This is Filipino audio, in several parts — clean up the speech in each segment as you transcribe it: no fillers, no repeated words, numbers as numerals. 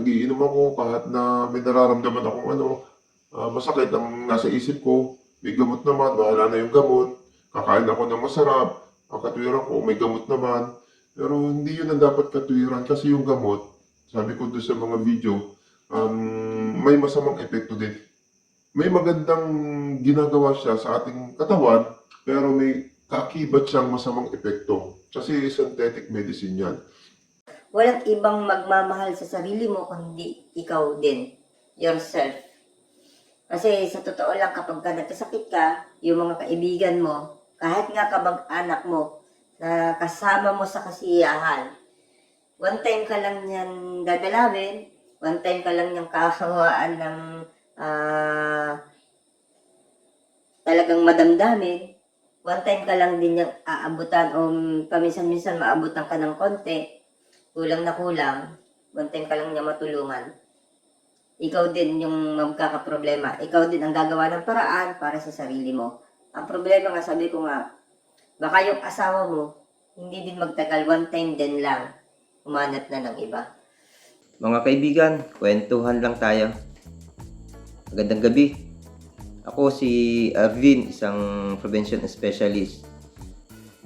nagiinom ako kahit na may nararamdaman akong masakit ang nasa isip ko. May gamot naman, bahala na yung gamot. Kakain ako ng masarap. Ang katwiran ko, may gamot naman. Pero hindi yun ang dapat katwiran kasi yung gamot, sabi ko doon sa mga video, may masamang epekto din. May magandang ginagawa siya sa ating katawan, pero may kaakibat siyang masamang epekto. Kasi synthetic medicine yan. Walang ibang magmamahal sa sarili mo kundi ikaw din, yourself. Kasi sa totoo lang, kapag ka nagkasakit ka, yung mga kaibigan mo, kahit nga kamag-anak mo, na kasama mo sa kasiyahan, one time ka lang yan dadalawin, one time ka lang niyang kakawaan ng talagang madamdamin, one time ka lang din niyang aabutan o paminsan-minsan maabutan ka ng konti, kulang na kulang, one time ka lang niya matulungan. Ikaw din yung magkakaproblema. Ikaw din ang gagawa ng paraan para sa sarili mo. Ang problema nga, sabi ko nga, baka yung asawa mo, hindi din magtagal, one time din lang, umanat na ng iba. Mga kaibigan, kwentuhan lang tayo. Magandang gabi. Ako si Arvin, isang prevention specialist.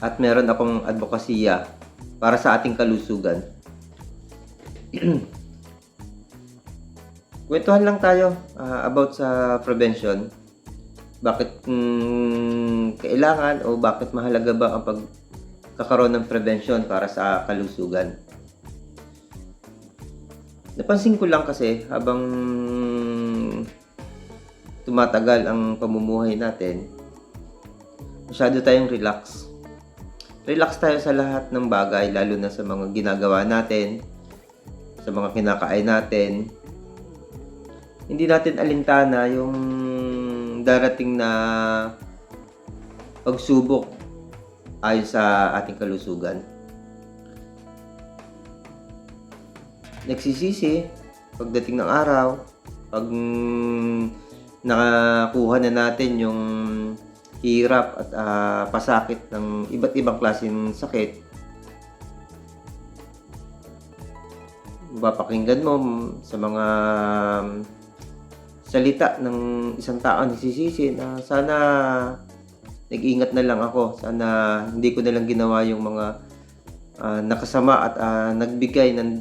At meron akong advokasya para sa ating kalusugan. Kwentuhan lang tayo about sa prevention. Bakit kailangan o bakit mahalaga ba ang pagkakaroon ng prevention para sa kalusugan? Napansin ko lang kasi habang tumatagal ang pamumuhay natin, masyado tayong relax. Relax tayo sa lahat ng bagay, lalo na sa mga ginagawa natin, sa mga kinakain natin. Hindi natin alintana yung darating na pagsubok ayon sa ating kalusugan. Nagsisisi pagdating ng araw, pag nakakuha na natin yung hirap at pasakit ng iba't ibang klaseng sakit. Mapapakinggan mo sa mga salita ng isang tao nagsisisi na sana nag-ingat na lang ako, sana hindi ko na lang ginawa yung mga nakasama at nagbigay ng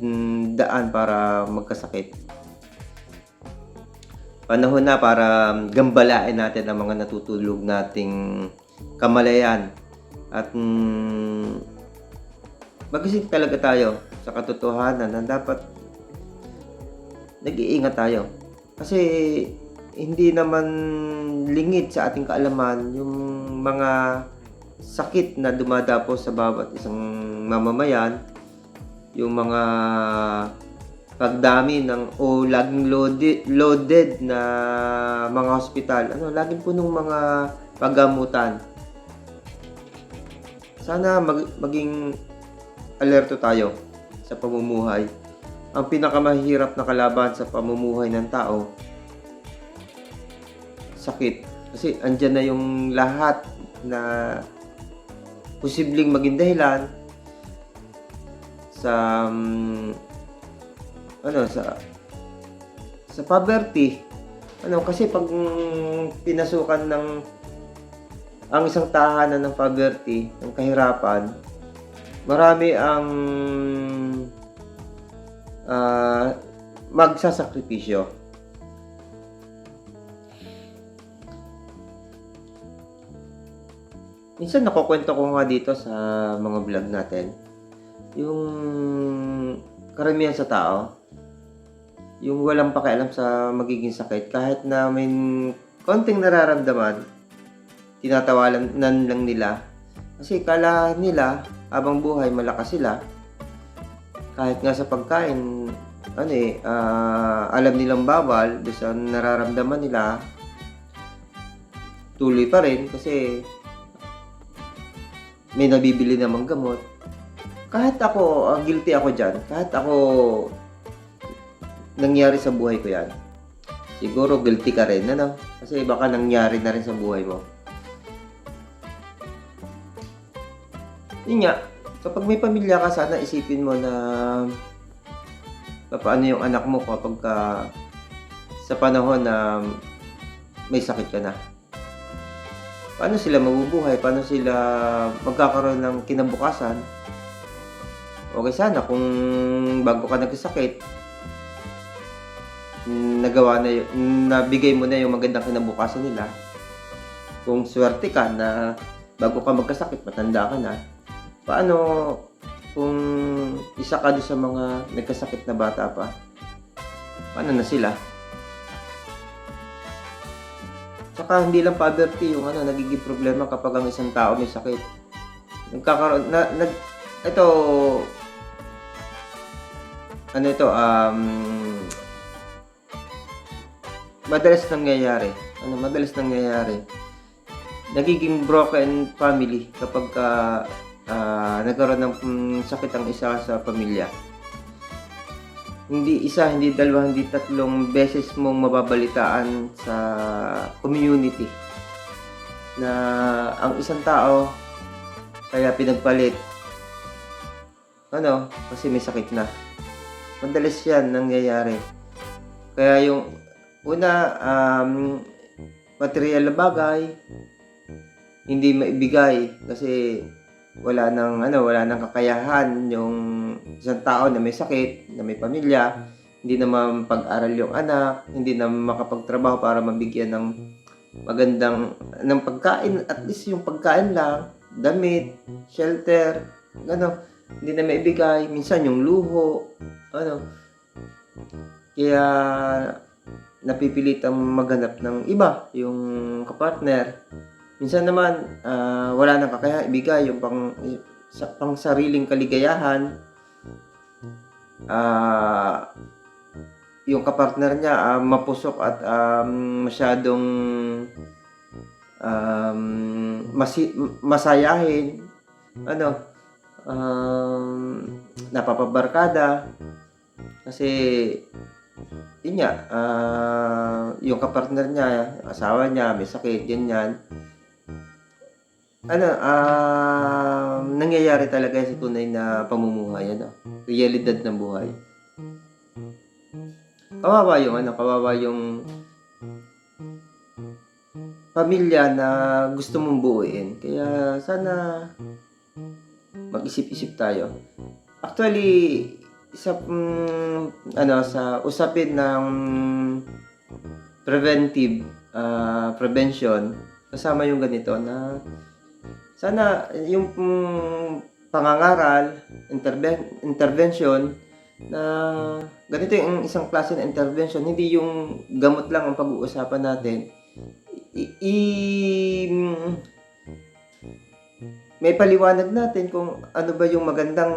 daan para magkasakit. Panahon na para gambalain natin ang mga natutulog nating kamalayan at magising talaga tayo sa katotohanan na dapat nag-iingat tayo. Kasi hindi naman lingid sa ating kaalaman yung mga sakit na dumadapo sa bawat isang mamamayan, yung mga pagdami ng o laging loaded na mga hospital, laging punong mga paggamutan. Sana maging alerto tayo sa pamumuhay. Ang pinakamahirap na kalaban sa pamumuhay ng tao, sakit. Kasi andyan na yung lahat na posibleng maging dahilan sa sa poverty. Kasi pag pinasukan ng ang isang tahanan ng poverty, ng kahirapan, marami ang magsasakripisyo. Minsan nakukwento ko nga dito sa mga vlog natin, yung karamihan sa tao, yung walang pakialam sa magiging sakit, kahit na may konting nararamdaman, tinatawanan lang nila. Kasi kala nila, habang buhay, malakas sila. Kahit nga sa pagkain, alam nilang bawal, doon sa nararamdaman nila, tuloy pa rin kasi may nabibili namang gamot. Kahit ako, guilty ako dyan. Kahit ako, nangyari sa buhay ko yan. Siguro guilty ka rin, Kasi baka nangyari na rin sa buhay mo. Yun nga, kapag may pamilya ka, sana isipin mo na paano yung anak mo kapag sa panahon na may sakit ka na? Paano sila mabubuhay? Paano sila magkakaroon ng kinabukasan? Okay sana kung bago ka nagkasakit, nabigay mo na yung magandang kinabukasan nila. Kung swerte ka na bago ka magkasakit, matanda ka na, paano kung isa ka doon sa mga nagkasakit na bata pa? Paano na sila? Saka hindi lang poverty yung nagiging problema kapag ang isang tao may sakit. Nagkakaroon madalas nangyayari. Nagiging broken family kapag nagkaroon ng sakit ang isa sa pamilya. Hindi isa, hindi dalawa, hindi tatlong beses mong mababalitaan sa community na ang isang tao kaya pinagpalit kasi may sakit na. Madalas yan nangyayari. Kaya yung una, material na bagay hindi maibigay kasi wala nang kakayahan yung isang tao na may sakit, na may pamilya, hindi na mapag-aral yung anak, hindi na makapagtrabaho para mabigyan ng magandang ng pagkain, at least yung pagkain lang, damit, shelter, hindi na maibigay, minsan yung luho, kaya napipilitang maghanap ng iba, yung kapartner. Minsan naman, wala nang kakayahan ibigay yung pang sariling kaligayahan. Yung kapartner niya mapusok at masyadong masayahin. Napapabarkada. Kasi, yun nga, yung kapartner niya, asawa niya, may sakit, ganyan. Nangyayari talaga sa tunay na pamumuhay, realidad ng buhay. Kawawa yung pamilya na gusto mong buuin. Kaya sana mag-isip-isip tayo. Actually, sa usapin ng prevention, kasama yung ganito na sana yung pangangaral, intervention na ganito yung isang klase na intervention, hindi yung gamot lang ang pag-uusapan natin. May paliwanag natin kung ano ba yung magandang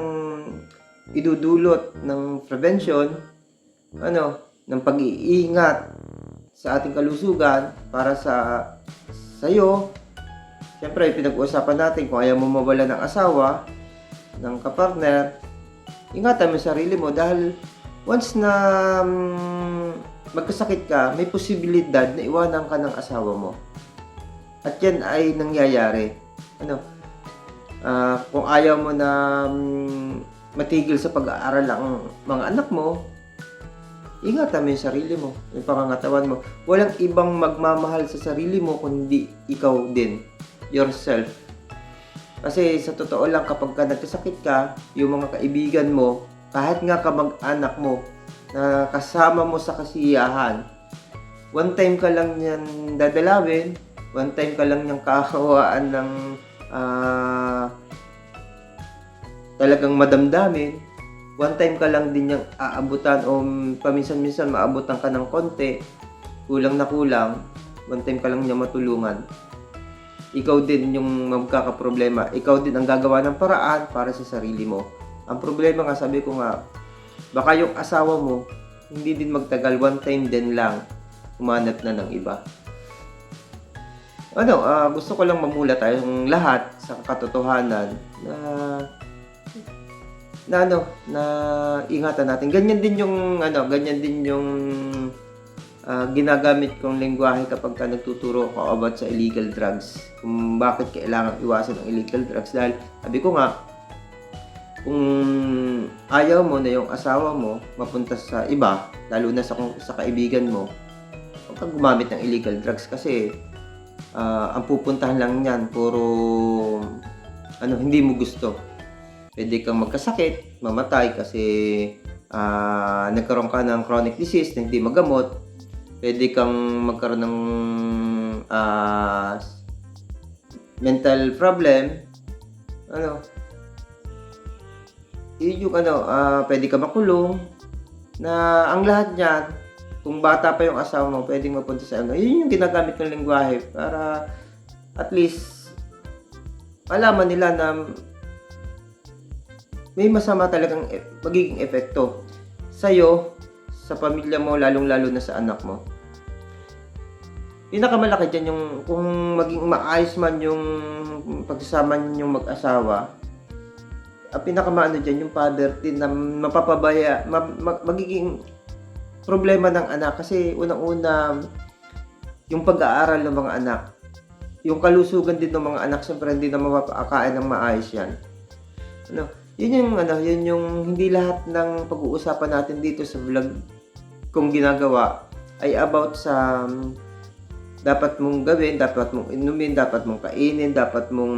idudulot ng prevention, ng pag-iingat sa ating kalusugan para sa'yo. Siyempre, pinag-uusapan natin kung ayaw mo mawala ng asawa, ng kapartner, ingatan mo sarili mo dahil once na magkasakit ka, may posibilidad na iwanan ka ng asawa mo. At yan ay nangyayari. Kung ayaw mo na matigil sa pag-aaral ang mga anak mo, ingatan mo yung sarili mo, yung pangangatawan mo. Walang ibang magmamahal sa sarili mo kundi ikaw din, yourself. Kasi sa totoo lang, kapag ka nagkasakit ka, yung mga kaibigan mo, kahit nga kamag-anak mo, na kasama mo sa kasiyahan, one time ka lang yan dadalawin, one time ka lang niyang kakawaan ng talagang madamdamin, one time ka lang din niyang aabutan o paminsan-minsan maabutan ka ng konti, kulang na kulang, one time ka lang niya matulungan. Ikaw din yung magkakaproblema. Ikaw din ang gagawa ng paraan para sa sarili mo. Ang problema nga, sabi ko nga, baka yung asawa mo, hindi din magtagal, one time din lang, humanap na ng iba. Gusto ko lang mamula tayong lahat sa katotohanan na ingatan natin. Ganyan din yung ginagamit kong lengguwahe kapag ka nagtuturo ko about sa illegal drugs. Kung bakit kailangan iwasan ang illegal drugs. Dahil, sabi ko nga, kung ayaw mo na yung asawa mo mapunta sa iba, lalo na sa kaibigan mo, huwag kang gumamit ng illegal drugs kasi ang pupuntahan lang niyan puro hindi mo gusto. Pwede kang magkasakit, mamatay kasi nagkaroon ka ng chronic disease na hindi magamot. Pwede kang magkaroon ng mental problem. Yun yung pwede ka makulong. Na ang lahat niyan, kung bata pa yung asawa mo, pwedeng mapunta sa yun yung ginagamit ng lengguwahe para at least malaman nila na may masama talagang magiging epekto sa'yo, sa pamilya mo, lalong-lalo na sa anak mo. Pinakamalaki dyan yung kung maging maayos man yung pagsasama ninyong mag-asawa, ang pinakamaano dyan yung poverty na mapapabaya, magiging problema ng anak kasi unang-una yung pag-aaral ng mga anak, yung kalusugan din ng mga anak, siyempre hindi na mapapakain ng maayos yan. Yun yung hindi lahat ng pag-uusapan natin dito sa vlog kung ginagawa ay about sa dapat mong gawin, dapat mong inumin, dapat mong kainin, dapat mong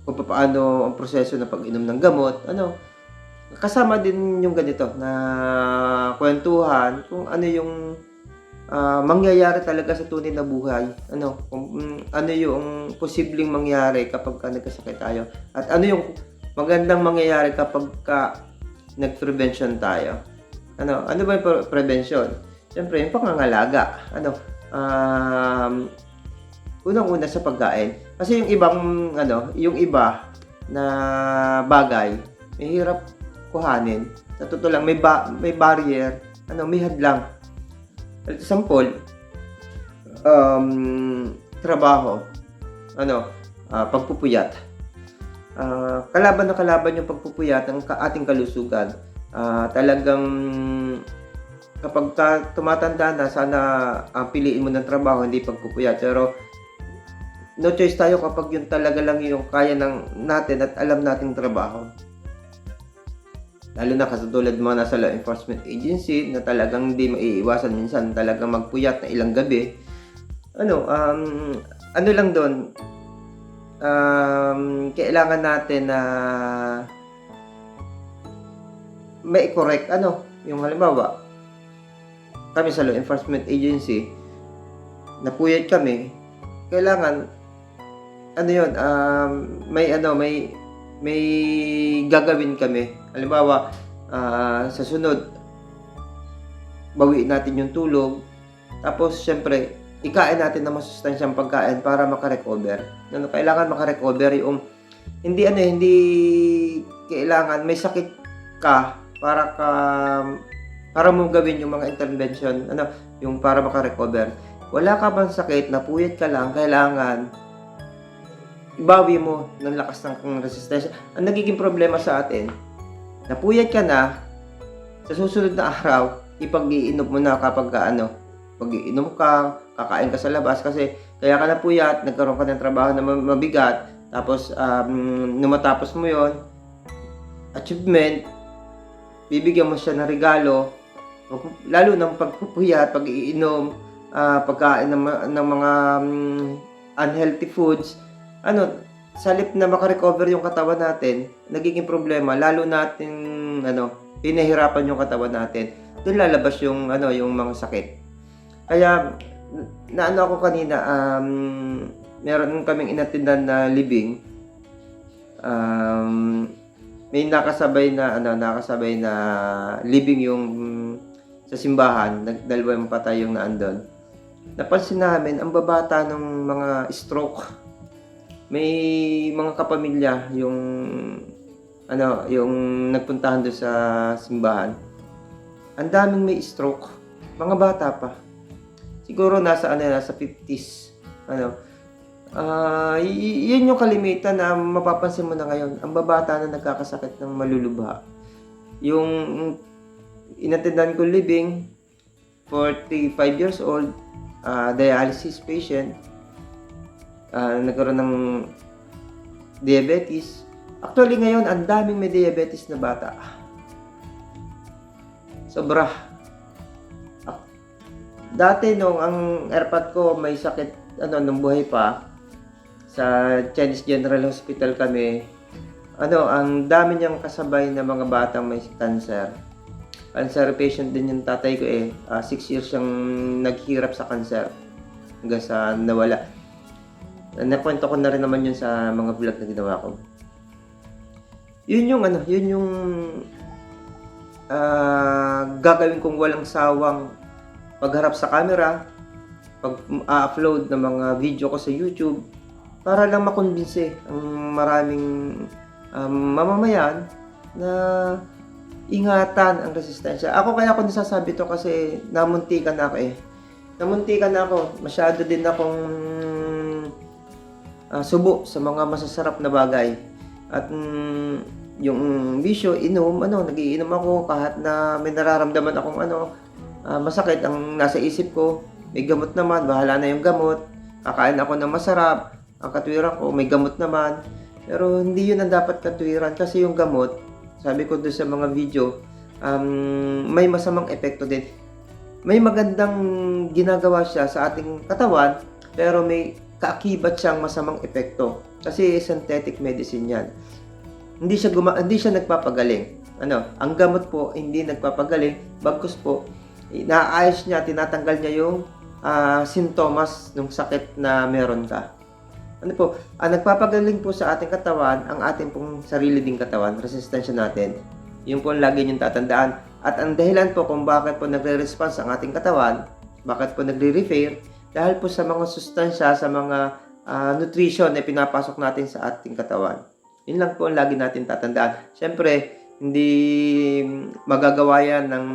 kung paano ang proseso ng pag-inom ng gamot, kasama din yung ganito na kwentuhan kung ano yung mangyayari talaga sa tunay na buhay, kung ano yung posibleng mangyari kapag nagkasakit tayo at ano yung magandang mangyayari kapag nag-prevention tayo. Ano ba yung prevention? Siyempre, yung pangangalaga. Unang-una sa pagkain. Kasi yung yung iba na bagay, mahirap kuhanin. Sa totoo lang, may barrier, may hadlang. Example, trabaho, pagpupuyat. Kalaban na kalaban yung pagpupuyat ng ating kalusugan. Talagang kapag tumatanda na, sana piliin mo ng trabaho, hindi pagpupuyat. Pero no choice tayo kapag yun talaga lang yung kaya natin at alam nating trabaho. Lalo na katulad mo nasa law enforcement agency na talagang hindi maiiwasan minsan talagang magpuyat na ilang gabi. Lang doon, kailangan natin na may correct yung halimbawa kami sa law enforcement agency napuyat kami, kailangan may gagawin kami. Halimbawa, sa sunod, bawiin natin yung tulog. Tapos, syempre, ikain natin ng masustansyang pagkain para makarecover. Kailangan makarecover yung, hindi kailangan, may sakit ka para mo gawin yung mga intervention, yung para makarecover. Wala ka bang sakit, napuyat ka lang, kailangan ibawi mo ng lakas ng resistensya. Ang nagiging problema sa atin, napuyat ka na, sa susunod na araw, ipag-iinom mo na kapag pag-iinom ka, kakain ka sa labas kasi kaya ka napuyat, nagkaroon ka ng trabaho na mabigat, tapos nung matapos mo yon, achievement, bibigyan mo siya ng regalo, lalo ng pagpupuyat, pag-iinom, pagkain ng mga unhealthy foods, sa halip na makarecover yung katawan natin, nagiging problema, lalo natin, pinahirapan yung katawan natin, doon lalabas yung, yung mga sakit. Kaya, ako kanina, meron kaming inatindan na living, may nakasabay na living yung sa simbahan, dalawa yung patay yung naandun. Napansin namin, ang babata ng mga stroke. May mga kapamilya yung nagpuntahan doon sa simbahan. Ang daming may stroke. Mga bata pa. Siguro nasa 50s. Yun yung kalimitan na mapapansin mo na ngayon. Ang babata na nagkakasakit ng malulubha. Yung inatendan ko living, 45 years old, dialysis patient. nagkaroon ng diabetes. Actually ngayon, ang daming may diabetes na bata. Sobra. Dati nung ang airpot ko may sakit, nung buhay pa, sa Chinese General Hospital kami, ang dami niyang kasabay na mga batang may cancer. Cancer patient din yung tatay ko 6 years siyang naghirap sa cancer hanggang sa nawala. Nakwento ko na rin naman yun sa mga vlog na ginawa ko. Yun yung gagawin kong walang sawang pagharap sa camera, pag-upload ng mga video ko sa YouTube para lang makumbinse ang maraming mamamayan na ingatan ang resistensya. Kaya ako nasasabi to kasi namuntikan na ako Namuntikan na ako. Masyado din akong subo sa mga masasarap na bagay. At yung bisyo, nagiinom ako kahit na may nararamdaman akong masakit ang nasa isip ko. May gamot naman, bahala na yung gamot. Kakain ako ng masarap. Ang katwiran ko, may gamot naman. Pero hindi yun ang dapat katwiran kasi yung gamot, sabi ko doon sa mga video, may masamang epekto din. May magandang ginagawa siya sa ating katawan, pero may kaakibat siyang masamang epekto. Kasi synthetic medicine yan. Hindi siya nagpapagaling. Ang gamot po hindi nagpapagaling, bagkus po naayos niya, tinatanggal niya yung sintomas ng sakit na meron ka. Nagpapagaling po sa ating katawan ang ating pong sarili ding katawan, resistensya natin. Yung po ang lagi niyong tatandaan. At ang dahilan po kung bakit po nagre-response ang ating katawan, bakit po nagre-repair, dahil po sa mga sustansya, sa mga nutrition na pinapasok natin sa ating katawan. Yun lang po ang lagi natin tatandaan. Siyempre, hindi magagawa yan ng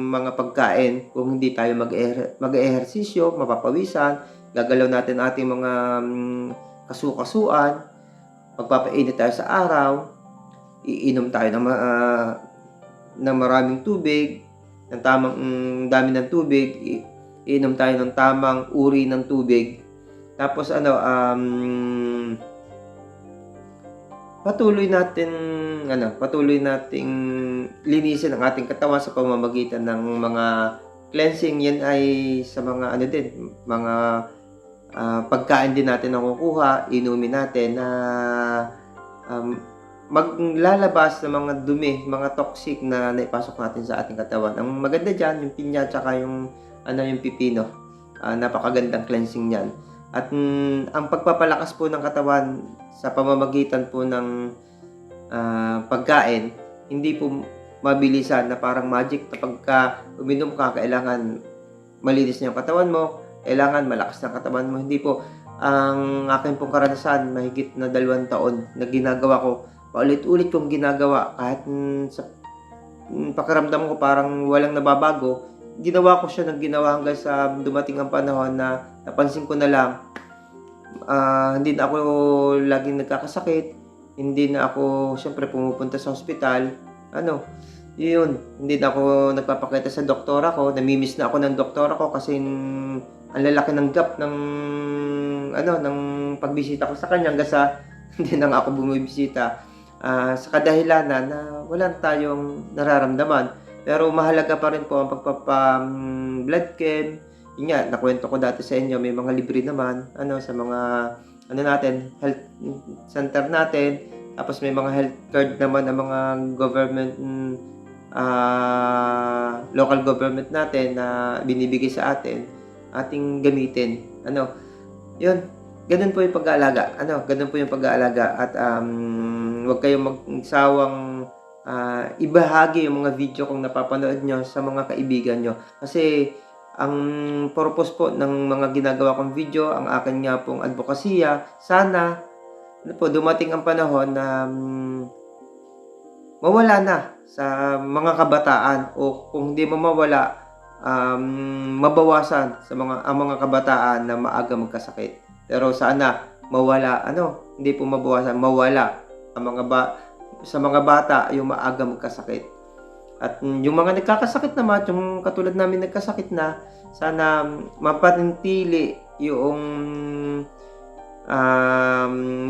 mga pagkain kung hindi tayo mag-ehersisyo, mapapawisan, gagalaw natin ating mga kasukasuan, magpapainit tayo sa araw, iinom tayo ng maraming tubig, ng tamang dami ng tubig, iinom tayo ng tamang uri ng tubig. Tapos patuloy nating linisin ang ating katawan sa pamamagitan ng mga cleansing. Yan ay sa mga mga pagkain din natin na kukuha, inumin natin na maglalabas ng mga dumi, mga toxic na naipasok natin sa ating katawan. Ang maganda dyan, yung pinya tsaka yung pipino. Napakagandang cleansing niyan. At ang pagpapalakas po ng katawan sa pamamagitan po ng pagkain, hindi po mabilisan na parang magic na pagka uminom ka, kailangan malinis niya ang katawan mo, kailangan malakas ng katawan mo. Hindi po. Ang akin pong karanasan, mahigit na 2 taon na ginagawa ko, paulit-ulit kong ginagawa, kahit sa pakiramdam ko parang walang nababago, ginawa ko siya ng ginawa hanggang sa dumating ang panahon na napansin ko na lang, hindi na ako laging nagkakasakit, hindi na ako siyempre pumupunta sa ospital, hindi na ako nagpapakita sa doktora ko, namimiss na ako ng doktora ko kasi ang lalaki ng gap ng pagbisita ko sa kanya hanggang sa hindi na ako bumibisita sa kadahilanan na wala tayong nararamdaman. Pero mahalaga pa rin po ang blood chem. Yun nga, nakwento ko dati sa inyo, may mga libre naman sa mga health center natin. Tapos may mga health card naman ng mga government local government natin na binibigay sa ating gamitin. Yun, ganun po yung pag-aalaga. Ganun po yung pag-aalaga. At huwag kayong magsawang ibahagi yung mga video kung napapanood nyo sa mga kaibigan nyo. Kasi ang purpose po ng mga ginagawa kong video, ang akin nga pong advokasya, sana dumating ang panahon na mawala na sa mga kabataan, o kung hindi mawala, mabawasan sa mga kabataan na maaga magkasakit. Pero sana mawala, hindi po mabawasan, mawala ang sa mga bata yung maaga magkasakit. At yung mga nagkakasakit naman, yung katulad namin nagkasakit na, sana mapanatili yung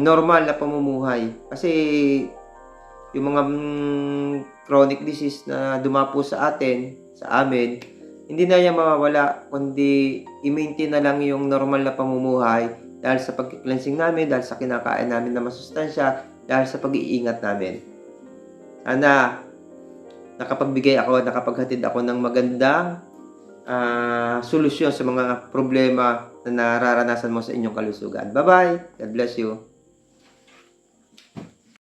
normal na pamumuhay. Kasi yung mga chronic disease na dumapo sa amin, hindi na yan mawawala, kundi i-maintain na lang yung normal na pamumuhay dahil sa pag-cleansing namin, dahil sa kinakain namin na masustansya, dahil sa pag-iingat namin. Sana nakapaghatid ako ng magandang solusyon sa mga problema na nararanasan mo sa inyong kalusugan. Bye-bye! God bless you!